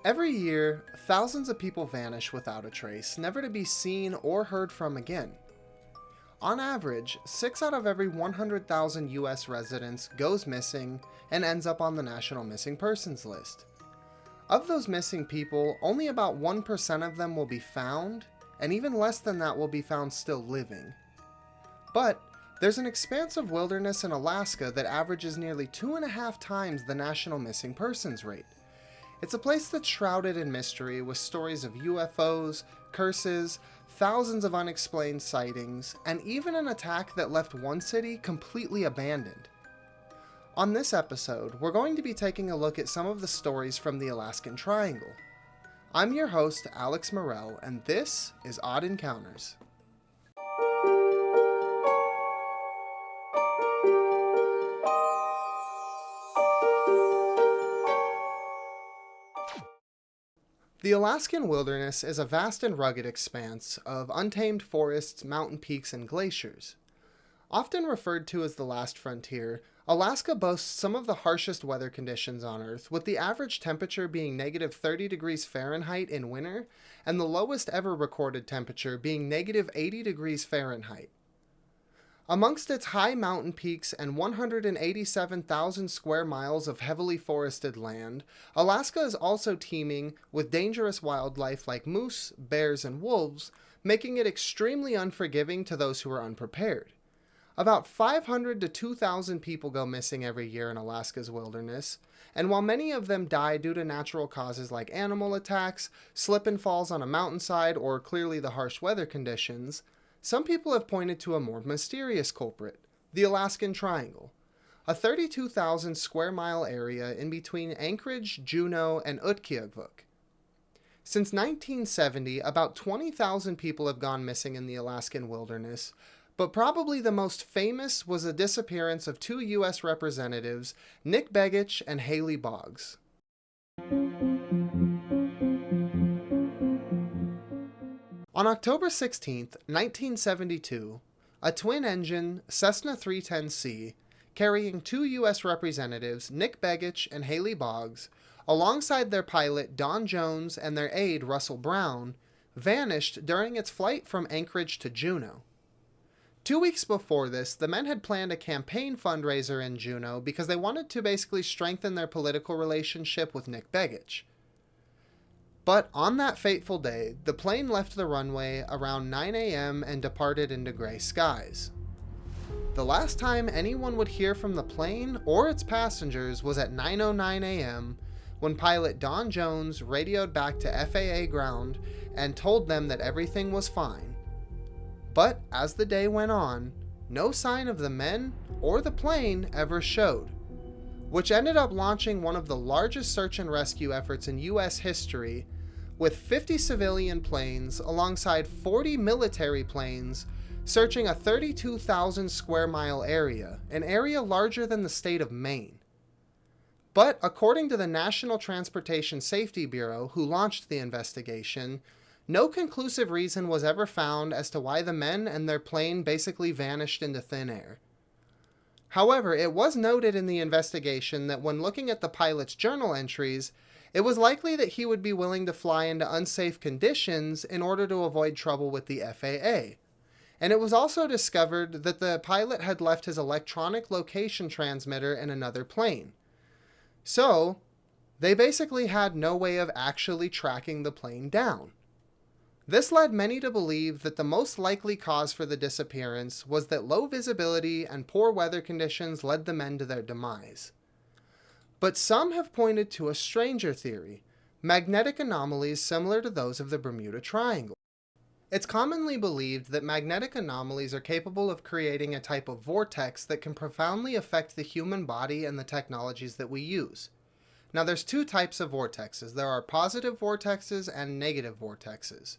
Every year, thousands of people vanish without a trace, never to be seen or heard from again. On average, 6 out of every 100,000 US residents goes missing and ends up on the National Missing Persons list. Of those missing people, only about 1% of them will be found, and even less than that will be found still living. But there's an expansive wilderness in Alaska that averages nearly 2.5 times the national missing persons rate. It's a place that's shrouded in mystery with stories of UFOs, curses, thousands of unexplained sightings, and even an attack that left one city completely abandoned. On this episode, we're going to be taking a look at some of the stories from the Alaskan Triangle. I'm your host, Alex Morell, and this is Odd Encounters. The Alaskan Wilderness is a vast and rugged expanse of untamed forests, mountain peaks, and glaciers. Often referred to as the last frontier, Alaska boasts some of the harshest weather conditions on Earth, with the average temperature being negative 30 degrees Fahrenheit in winter, and the lowest ever recorded temperature being negative 80 degrees Fahrenheit. Amongst its high mountain peaks and 187,000 square miles of heavily forested land, Alaska is also teeming with dangerous wildlife like moose, bears, and wolves, making it extremely unforgiving to those who are unprepared. About 500 to 2,000 people go missing every year in Alaska's wilderness, and while many of them die due to natural causes like animal attacks, slip and falls on a mountainside, or clearly the harsh weather conditions, some people have pointed to a more mysterious culprit, the Alaskan Triangle, a 32,000 square mile area in between Anchorage, Juneau, and Utqiagvuk. Since 1970, about 20,000 people have gone missing in the Alaskan wilderness, but probably the most famous was the disappearance of 2 U.S. representatives, Nick Begic and Haley Boggs. On October 16, 1972, a twin-engine Cessna 310C, carrying 2 U.S. representatives, Nick Begic and Haley Boggs, alongside their pilot Don Jones and their aide Russell Brown, vanished during its flight from Anchorage to Juneau. 2 weeks before this, the men had planned a campaign fundraiser in Juneau because they wanted to basically strengthen their political relationship with Nick Begic. But on that fateful day, the plane left the runway around 9 a.m. and departed into gray skies. The last time anyone would hear from the plane or its passengers was at 9:09 a.m. when pilot Don Jones radioed back to FAA ground and told them that everything was fine. But as the day went on, no sign of the men or the plane ever showed, which ended up launching one of the largest search and rescue efforts in U.S. history, with 50 civilian planes alongside 40 military planes searching a 32,000 square mile area, an area larger than the state of Maine. But according to the National Transportation Safety Bureau, who launched the investigation, no conclusive reason was ever found as to why the men and their plane basically vanished into thin air. However, it was noted in the investigation that when looking at the pilot's journal entries, it was likely that he would be willing to fly into unsafe conditions in order to avoid trouble with the FAA. And it was also discovered that the pilot had left his electronic location transmitter in another plane. So, they basically had no way of actually tracking the plane down. This led many to believe that the most likely cause for the disappearance was that low visibility and poor weather conditions led the men to their demise. But some have pointed to a stranger theory, magnetic anomalies similar to those of the Bermuda Triangle. It's commonly believed that magnetic anomalies are capable of creating a type of vortex that can profoundly affect the human body and the technologies that we use. Now, there's 2 types of vortexes. There are positive vortexes and negative vortexes.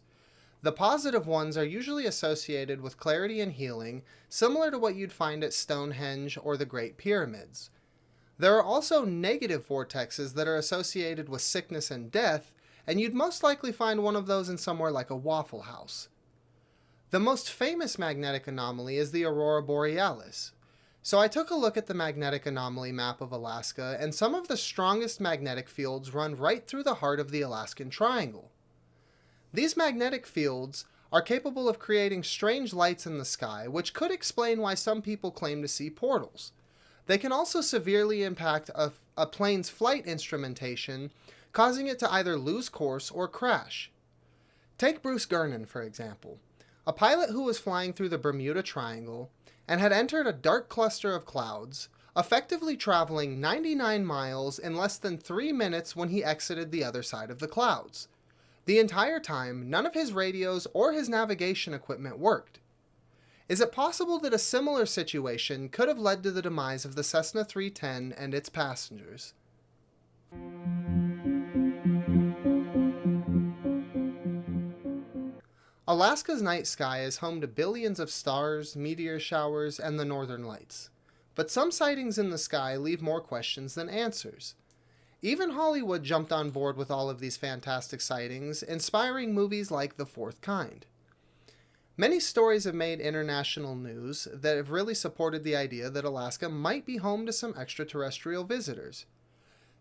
The positive ones are usually associated with clarity and healing, similar to what you'd find at Stonehenge or the Great Pyramids. There are also negative vortexes that are associated with sickness and death, and you'd most likely find one of those in somewhere like a Waffle House. The most famous magnetic anomaly is the aurora borealis. So I took a look at the magnetic anomaly map of Alaska, and some of the strongest magnetic fields run right through the heart of the Alaskan Triangle. These magnetic fields are capable of creating strange lights in the sky, which could explain why some people claim to see portals. They can also severely impact a plane's flight instrumentation, causing it to either lose course or crash. Take Bruce Gernon, for example, a pilot who was flying through the Bermuda Triangle and had entered a dark cluster of clouds, effectively traveling 99 miles in less than 3 minutes when he exited the other side of the clouds. The entire time, none of his radios or his navigation equipment worked. Is it possible that a similar situation could have led to the demise of the Cessna 310 and its passengers? Alaska's night sky is home to billions of stars, meteor showers, and the northern lights. But some sightings in the sky leave more questions than answers. Even Hollywood jumped on board with all of these fantastic sightings, inspiring movies like The Fourth Kind. Many stories have made international news that have really supported the idea that Alaska might be home to some extraterrestrial visitors.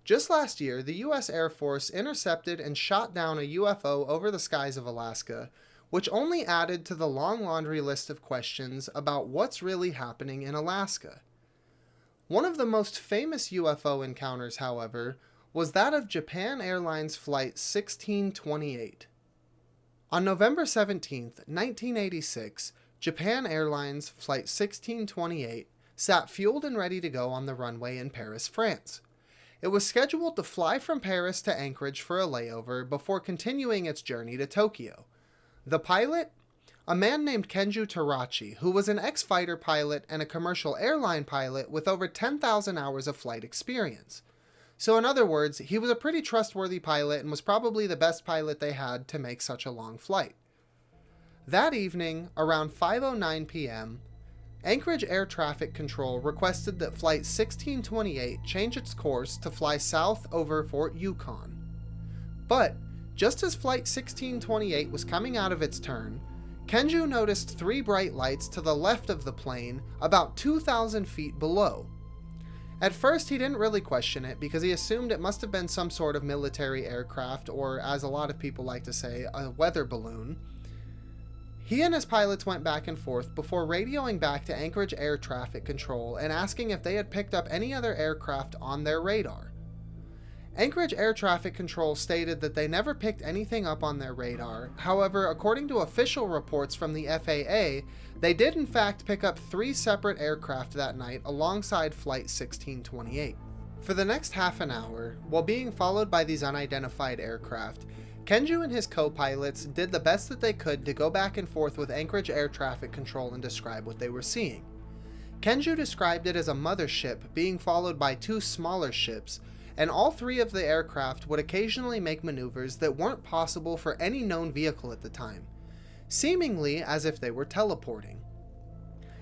Just last year, the U.S. Air Force intercepted and shot down a UFO over the skies of Alaska, which only added to the long laundry list of questions about what's really happening in Alaska. One of the most famous UFO encounters, however, was that of Japan Airlines Flight 1628. On November 17, 1986, Japan Airlines Flight 1628 sat fueled and ready to go on the runway in Paris, France. It was scheduled to fly from Paris to Anchorage for a layover before continuing its journey to Tokyo. The pilot? A man named Kenju Terachi, who was an ex-fighter pilot and a commercial airline pilot with over 10,000 hours of flight experience. So in other words, he was a pretty trustworthy pilot and was probably the best pilot they had to make such a long flight. That evening, around 5:09 p.m., Anchorage Air Traffic Control requested that Flight 1628 change its course to fly south over Fort Yukon. But just as Flight 1628 was coming out of its turn, Kenju noticed 3 bright lights to the left of the plane, about 2,000 feet below. At first, he didn't really question it because he assumed it must have been some sort of military aircraft, or as a lot of people like to say, a weather balloon. He and his pilots went back and forth before radioing back to Anchorage Air Traffic Control and asking if they had picked up any other aircraft on their radar. Anchorage Air Traffic Control stated that they never picked anything up on their radar. However, according to official reports from the FAA, they did in fact pick up 3 separate aircraft that night alongside Flight 1628. For the next half an hour, while being followed by these unidentified aircraft, Kenju and his co-pilots did the best that they could to go back and forth with Anchorage Air Traffic Control and describe what they were seeing. Kenju described it as a mothership being followed by 2 smaller ships, and all 3 of the aircraft would occasionally make maneuvers that weren't possible for any known vehicle at the time, seemingly as if they were teleporting.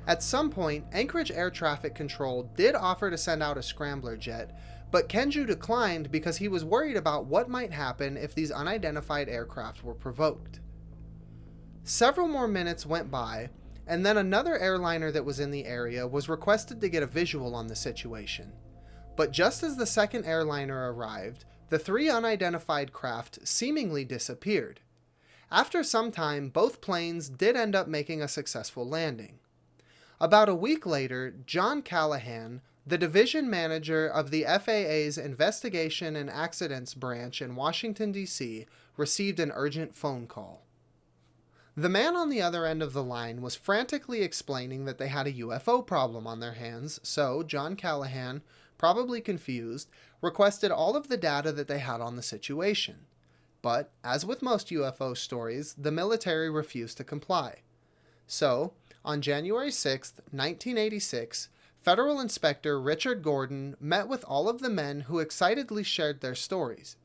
At some point, Anchorage Air Traffic Control did offer to send out a scrambler jet, but Kenju declined because he was worried about what might happen if these unidentified aircraft were provoked. Several more minutes went by, and then another airliner that was in the area was requested to get a visual on the situation. But just as the second airliner arrived, the 3 unidentified craft seemingly disappeared. After some time, both planes did end up making a successful landing. About a week later, John Callahan, the division manager of the FAA's Investigation and Accidents branch in Washington, D.C., received an urgent phone call. The man on the other end of the line was frantically explaining that they had a UFO problem on their hands, so John Callahan, probably confused, requested all of the data that they had on the situation. But, as with most UFO stories, the military refused to comply. So, on January 6, 1986, Federal Inspector Richard Gordon met with all of the men who excitedly shared their stories.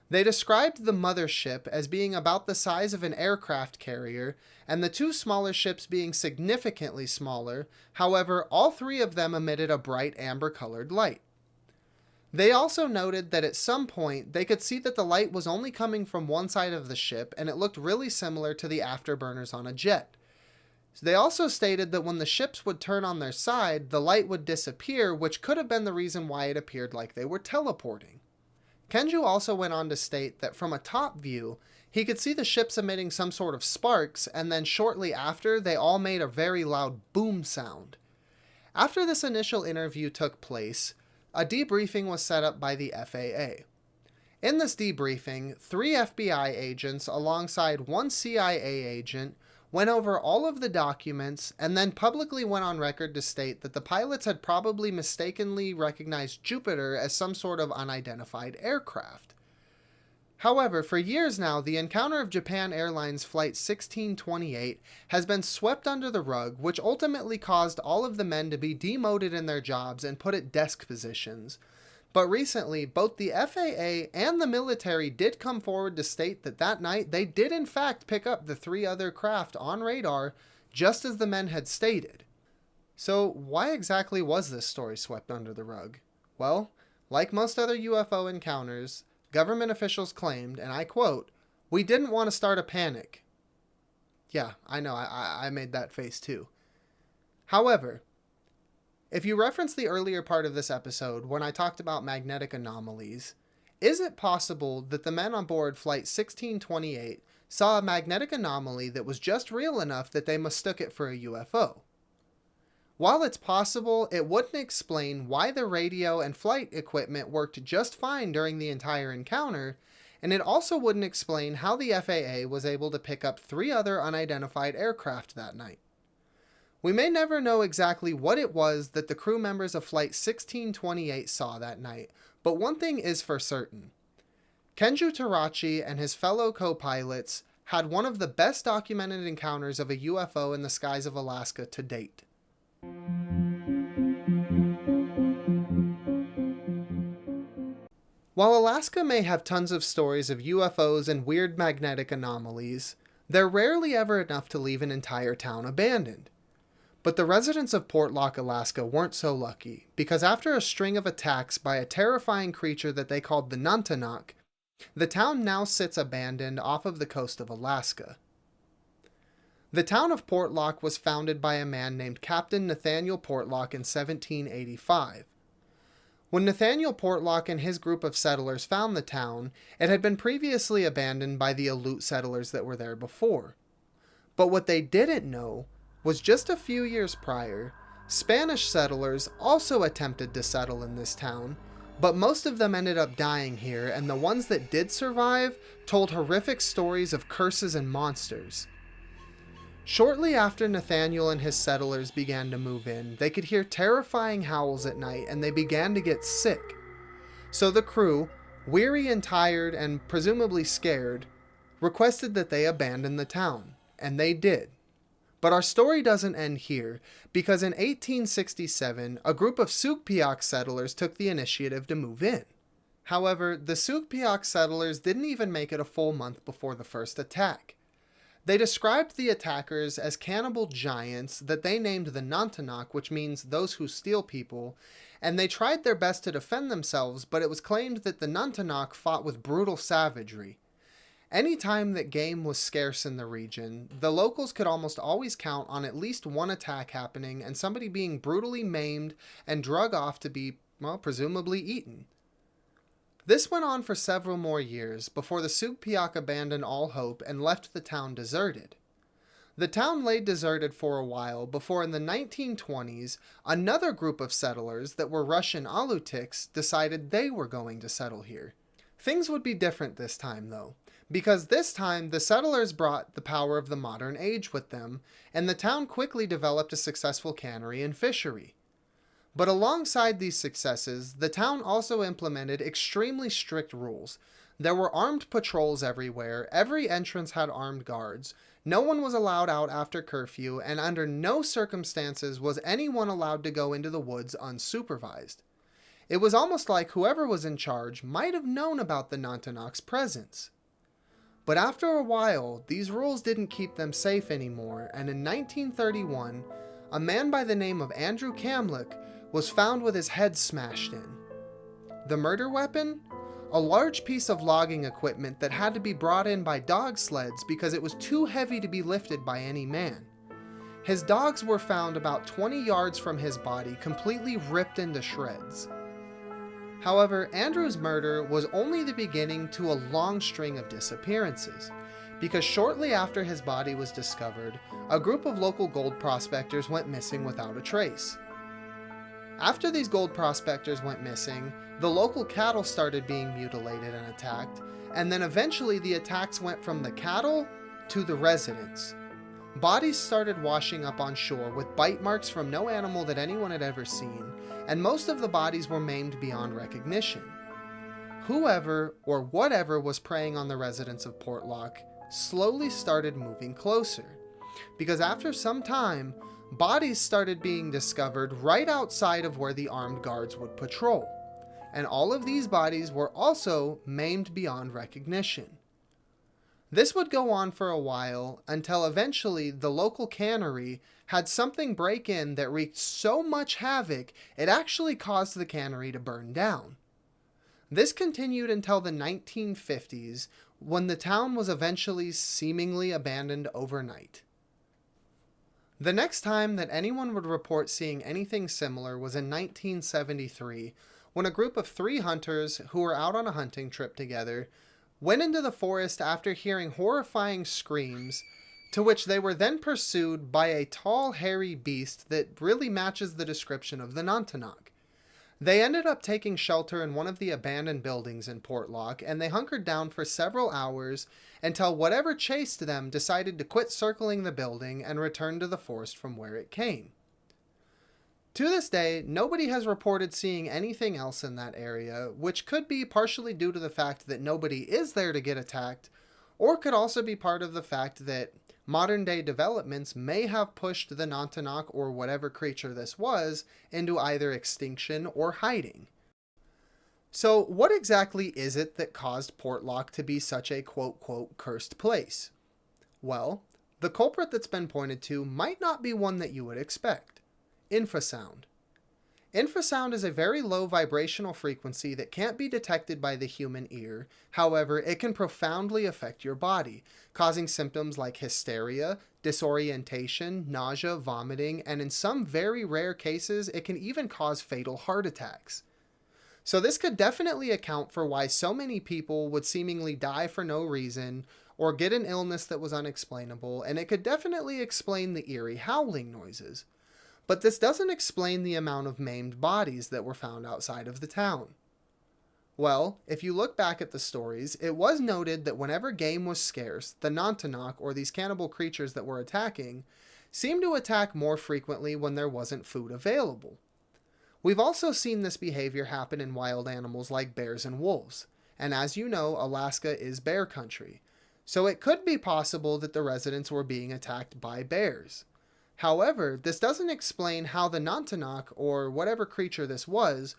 They described the mothership as being about the size of an aircraft carrier, and the 2 smaller ships being significantly smaller. However, all 3 of them emitted a bright amber-colored light. They also noted that at some point they could see that the light was only coming from one side of the ship, and it looked really similar to the afterburners on a jet. They also stated that when the ships would turn on their side, the light would disappear, which could have been the reason why it appeared like they were teleporting. Kenju also went on to state that from a top view, he could see the ships emitting some sort of sparks, and then shortly after, they all made a very loud boom sound. After this initial interview took place, a debriefing was set up by the FAA. In this debriefing, 3 FBI agents alongside 1 CIA agent went over all of the documents and then publicly went on record to state that the pilots had probably mistakenly recognized Jupiter as some sort of unidentified aircraft. However, for years now, the encounter of Japan Airlines Flight 1628 has been swept under the rug, which ultimately caused all of the men to be demoted in their jobs and put at desk positions. But recently, both the FAA and the military did come forward to state that that night they did in fact pick up the 3 other craft on radar, just as the men had stated. So why exactly was this story swept under the rug? Well, like most other UFO encounters, government officials claimed, and I quote, "We didn't want to start a panic." Yeah, I know, I made that face too. However, if you reference the earlier part of this episode when I talked about magnetic anomalies, is it possible that the men on board Flight 1628 saw a magnetic anomaly that was just real enough that they mistook it for a UFO? While it's possible, it wouldn't explain why the radio and flight equipment worked just fine during the entire encounter, and it also wouldn't explain how the FAA was able to pick up 3 other unidentified aircraft that night. We may never know exactly what it was that the crew members of Flight 1628 saw that night, but one thing is for certain. Kenju Terachi and his fellow co-pilots had one of the best documented encounters of a UFO in the skies of Alaska to date. While Alaska may have tons of stories of UFOs and weird magnetic anomalies, they're rarely ever enough to leave an entire town abandoned. But the residents of Portlock, Alaska weren't so lucky, because after a string of attacks by a terrifying creature that they called the Nantinaq, the town now sits abandoned off of the coast of Alaska. The town of Portlock was founded by a man named Captain Nathaniel Portlock in 1785. When Nathaniel Portlock and his group of settlers found the town, it had been previously abandoned by the Aleut settlers that were there before. But what they didn't know was just a few years prior, Spanish settlers also attempted to settle in this town, but most of them ended up dying here, and the ones that did survive told horrific stories of curses and monsters. Shortly after Nathaniel and his settlers began to move in, they could hear terrifying howls at night, and they began to get sick. So the crew, weary and tired and presumably scared, requested that they abandon the town, and they did. But our story doesn't end here, because in 1867, a group of Sugpiaq settlers took the initiative to move in. However, the Sugpiaq settlers didn't even make it a full month before the first attack. They described the attackers as cannibal giants that they named the Nantinaq, which means those who steal people, and they tried their best to defend themselves, but it was claimed that the Nantinaq fought with brutal savagery. Any time that game was scarce in the region, the locals could almost always count on at least one attack happening and somebody being brutally maimed and drug off to be, well, presumably eaten. This went on for several more years before the Sugpiaq abandoned all hope and left the town deserted. The town lay deserted for a while before in the 1920s, another group of settlers that were Russian Alutiks decided they were going to settle here. Things would be different this time though, because this time the settlers brought the power of the modern age with them, and the town quickly developed a successful cannery and fishery. But alongside these successes, the town also implemented extremely strict rules. There were armed patrols everywhere, every entrance had armed guards, no one was allowed out after curfew, and under no circumstances was anyone allowed to go into the woods unsupervised. It was almost like whoever was in charge might have known about the Nantinaq's presence. But after a while, these rules didn't keep them safe anymore, and in 1931, a man by the name of Andrew Kamlick was found with his head smashed in. The murder weapon? A large piece of logging equipment that had to be brought in by dog sleds because it was too heavy to be lifted by any man. His dogs were found about 20 yards from his body, completely ripped into shreds. However, Andrew's murder was only the beginning to a long string of disappearances, because shortly after his body was discovered, a group of local gold prospectors went missing without a trace. After these gold prospectors went missing, the local cattle started being mutilated and attacked, and then eventually the attacks went from the cattle to the residents. Bodies started washing up on shore with bite marks from no animal that anyone had ever seen, and most of the bodies were maimed beyond recognition. Whoever or whatever was preying on the residents of Portlock slowly started moving closer, because after some time, bodies started being discovered right outside of where the armed guards would patrol, and all of these bodies were also maimed beyond recognition. This would go on for a while until eventually the local cannery had something break in that wreaked so much havoc it actually caused the cannery to burn down. This continued until the 1950s, when the town was eventually seemingly abandoned overnight. The next time that anyone would report seeing anything similar was in 1973, when a group of 3 hunters who were out on a hunting trip together went into the forest after hearing horrifying screams, to which they were then pursued by a tall, hairy beast that really matches the description of the Nantinaq. They ended up taking shelter in one of the abandoned buildings in Portlock, and they hunkered down for several hours until whatever chased them decided to quit circling the building and return to the forest from where it came. To this day, nobody has reported seeing anything else in that area, which could be partially due to the fact that nobody is there to get attacked, or could also be part of the fact that modern day developments may have pushed the Nantinaq or whatever creature this was into either extinction or hiding. So what exactly is it that caused Portlock to be such a quote-quote cursed place? Well, the culprit that's been pointed to might not be one that you would expect. Infrasound. Infrasound is a very low vibrational frequency that can't be detected by the human ear. However, it can profoundly affect your body, causing symptoms like hysteria, disorientation, nausea, vomiting, and in some very rare cases, it can even cause fatal heart attacks. So this could definitely account for why so many people would seemingly die for no reason or get an illness that was unexplainable, and it could definitely explain the eerie howling noises. But this doesn't explain the amount of maimed bodies that were found outside of the town. Well, if you look back at the stories, it was noted that whenever game was scarce, the Nantinaq, or these cannibal creatures that were attacking, seemed to attack more frequently when there wasn't food available. We've also seen this behavior happen in wild animals like bears and wolves, and as you know, Alaska is bear country, so it could be possible that the residents were being attacked by bears. However, this doesn't explain how the Nantinaq, or whatever creature this was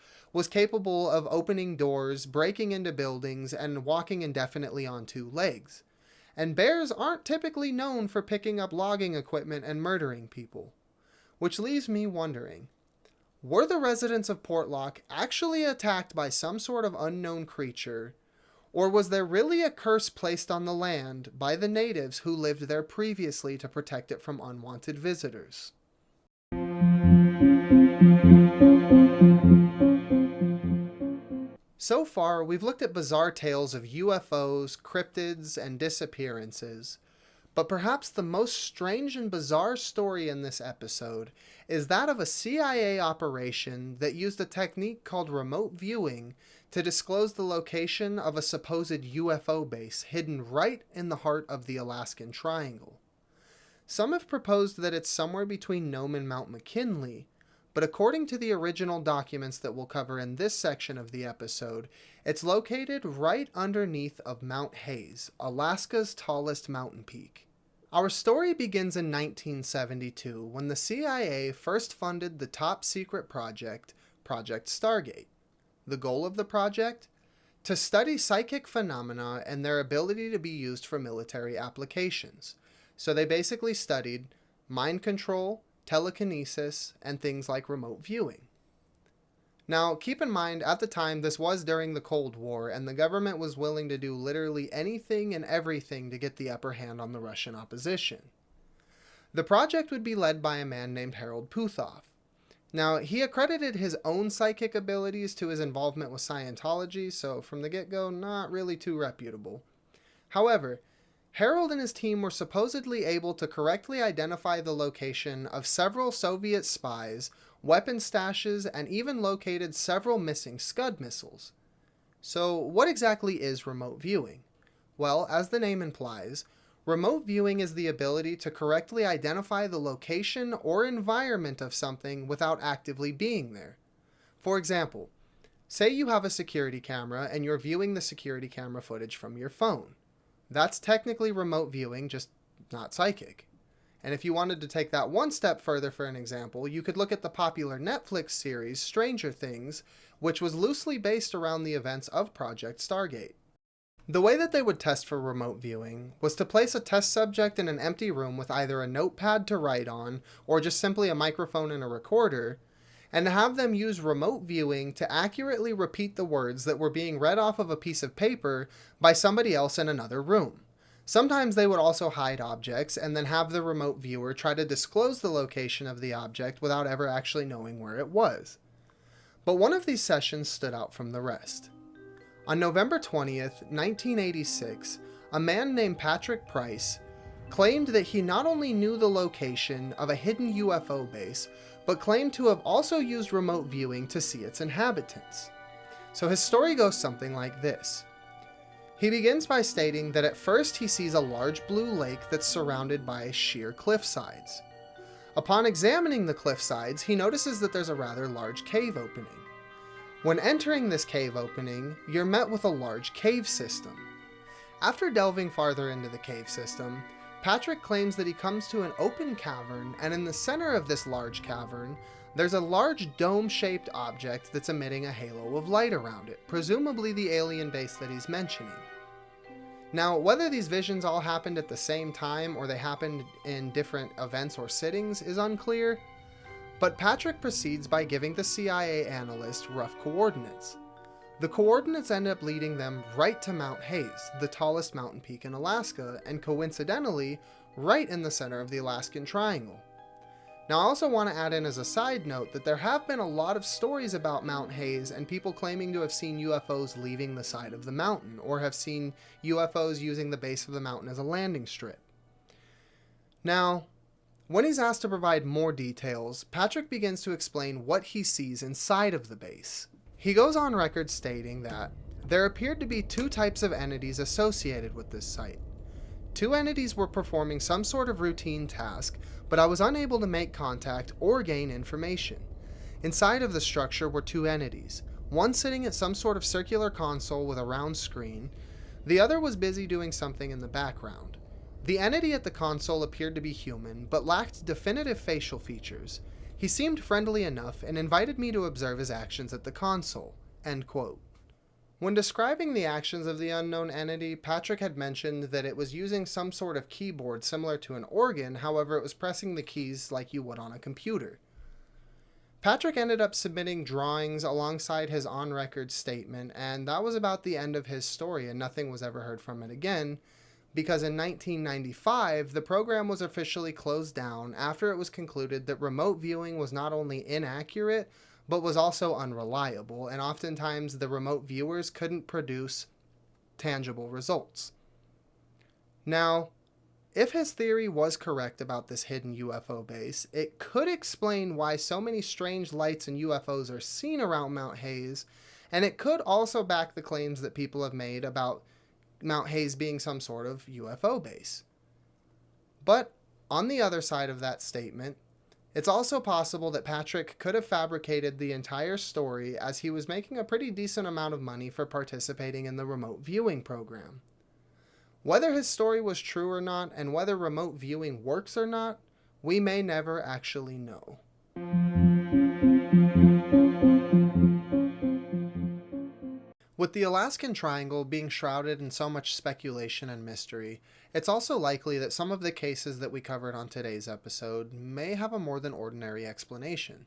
capable of opening doors, breaking into buildings, and walking indefinitely on 2 legs. And bears aren't typically known for picking up logging equipment and murdering people. Which leaves me wondering, were the residents of Portlock actually attacked by some sort of unknown creature, or was there really a curse placed on the land by the natives who lived there previously to protect it from unwanted visitors? So far, we've looked at bizarre tales of UFOs, cryptids, and disappearances. But perhaps the most strange and bizarre story in this episode is that of a CIA operation that used a technique called remote viewing to disclose the location of a supposed UFO base hidden right in the heart of the Alaskan Triangle. Some have proposed that it's somewhere between Nome and Mount McKinley, but according to the original documents that we'll cover in this section of the episode, it's located right underneath of Mount Hayes, Alaska's tallest mountain peak. Our story begins in 1972 when the CIA first funded the top-secret project, Project Stargate. The goal of the project? To study psychic phenomena and their ability to be used for military applications. So they basically studied mind control, telekinesis, and things like remote viewing. Now, keep in mind, at the time, this was during the Cold War, and the government was willing to do literally anything and everything to get the upper hand on the Russian opposition. The project would be led by a man named Harold Puthoff. Now, he accredited his own psychic abilities to his involvement with Scientology, so from the get-go, not really too reputable. However, Harold and his team were supposedly able to correctly identify the location of several Soviet spies, weapon stashes, and even located several missing Scud missiles. So, what exactly is remote viewing? Well, as the name implies, remote viewing is the ability to correctly identify the location or environment of something without actively being there. For example, say you have a security camera and you're viewing the security camera footage from your phone. That's technically remote viewing, just not psychic. And if you wanted to take that one step further for an example, you could look at the popular Netflix series Stranger Things, which was loosely based around the events of Project Stargate. The way that they would test for remote viewing was to place a test subject in an empty room with either a notepad to write on or just simply a microphone and a recorder, and to have them use remote viewing to accurately repeat the words that were being read off of a piece of paper by somebody else in another room. Sometimes they would also hide objects and then have the remote viewer try to disclose the location of the object without ever actually knowing where it was. But one of these sessions stood out from the rest. On November 20th, 1986, a man named Patrick Price claimed that he not only knew the location of a hidden UFO base, but claimed to have also used remote viewing to see its inhabitants. So his story goes something like this. He begins by stating that at first he sees a large blue lake that's surrounded by sheer cliff sides. Upon examining the cliff sides, he notices that there's a rather large cave opening. When entering this cave opening, you're met with a large cave system. After delving farther into the cave system, Patrick claims that he comes to an open cavern, and in the center of this large cavern, there's a large dome-shaped object that's emitting a halo of light around it, presumably the alien base that he's mentioning. Now, whether these visions all happened at the same time or they happened in different events or sittings is unclear, but Patrick proceeds by giving the CIA analyst rough coordinates. The coordinates end up leading them right to Mount Hayes, the tallest mountain peak in Alaska, and coincidentally, right in the center of the Alaskan Triangle. Now I also want to add in as a side note that there have been a lot of stories about Mount Hayes and people claiming to have seen UFOs leaving the side of the mountain, or have seen UFOs using the base of the mountain as a landing strip. Now, when he's asked to provide more details, Patrick begins to explain what he sees inside of the base. He goes on record stating that there appeared to be two types of entities associated with this site. Two entities were performing some sort of routine task, but I was unable to make contact or gain information. Inside of the structure were two entities, one sitting at some sort of circular console with a round screen, the other was busy doing something in the background. The entity at the console appeared to be human, but lacked definitive facial features. He seemed friendly enough and invited me to observe his actions at the console." End quote. When describing the actions of the unknown entity, Patrick had mentioned that it was using some sort of keyboard similar to an organ, however it was pressing the keys like you would on a computer. Patrick ended up submitting drawings alongside his on-record statement, and that was about the end of his story, and nothing was ever heard from it again, because in 1995, the program was officially closed down after it was concluded that remote viewing was not only inaccurate, but was also unreliable, and oftentimes the remote viewers couldn't produce tangible results. Now, if his theory was correct about this hidden UFO base, it could explain why so many strange lights and UFOs are seen around Mount Hayes, and it could also back the claims that people have made about Mount Hayes being some sort of UFO base. But on the other side of that statement, it's also possible that Patrick could have fabricated the entire story as he was making a pretty decent amount of money for participating in the remote viewing program. Whether his story was true or not, and whether remote viewing works or not, we may never actually know. With the Alaskan Triangle being shrouded in so much speculation and mystery, it's also likely that some of the cases that we covered on today's episode may have a more than ordinary explanation.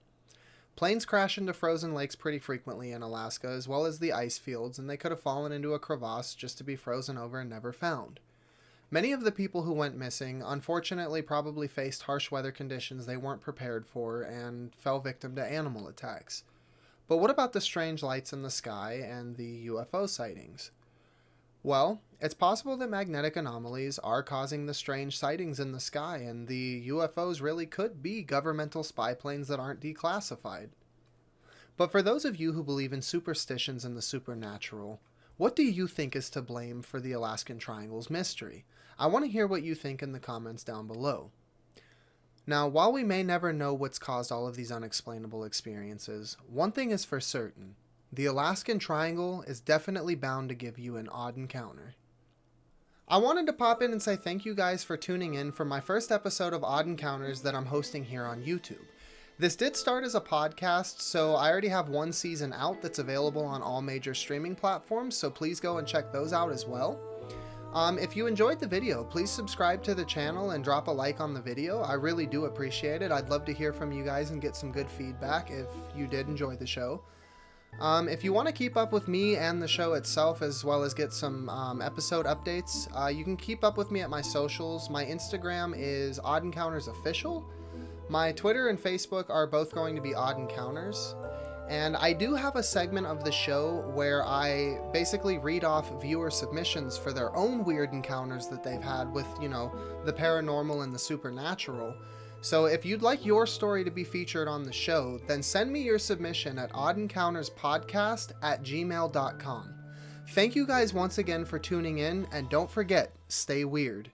Planes crash into frozen lakes pretty frequently in Alaska, as well as the ice fields, and they could have fallen into a crevasse just to be frozen over and never found. Many of the people who went missing unfortunately probably faced harsh weather conditions they weren't prepared for and fell victim to animal attacks. But what about the strange lights in the sky and the UFO sightings? Well, it's possible that magnetic anomalies are causing the strange sightings in the sky, and the UFOs really could be governmental spy planes that aren't declassified. But for those of you who believe in superstitions and the supernatural, what do you think is to blame for the Alaskan Triangle's mystery? I want to hear what you think in the comments down below. Now, while we may never know what's caused all of these unexplainable experiences, one thing is for certain. The Alaskan Triangle is definitely bound to give you an odd encounter. I wanted to pop in and say thank you guys for tuning in for my first episode of Odd Encounters that I'm hosting here on YouTube. This did start as a podcast, so I already have one season out that's available on all major streaming platforms, so please go and check those out as well. If you enjoyed the video, please subscribe to the channel and drop a like on the video. I really do appreciate it. I'd love to hear from you guys and get some good feedback if you did enjoy the show. If you want to keep up with me and the show itself, as well as get some episode updates, you can keep up with me at my socials. My Instagram is Odd Encounters Official. My Twitter and Facebook are both going to be Odd Encounters. And I do have a segment of the show where I basically read off viewer submissions for their own weird encounters that they've had with, the paranormal and the supernatural. So if you'd like your story to be featured on the show, then send me your submission at oddencounterspodcast@gmail.com. Thank you guys once again for tuning in, and don't forget, stay weird.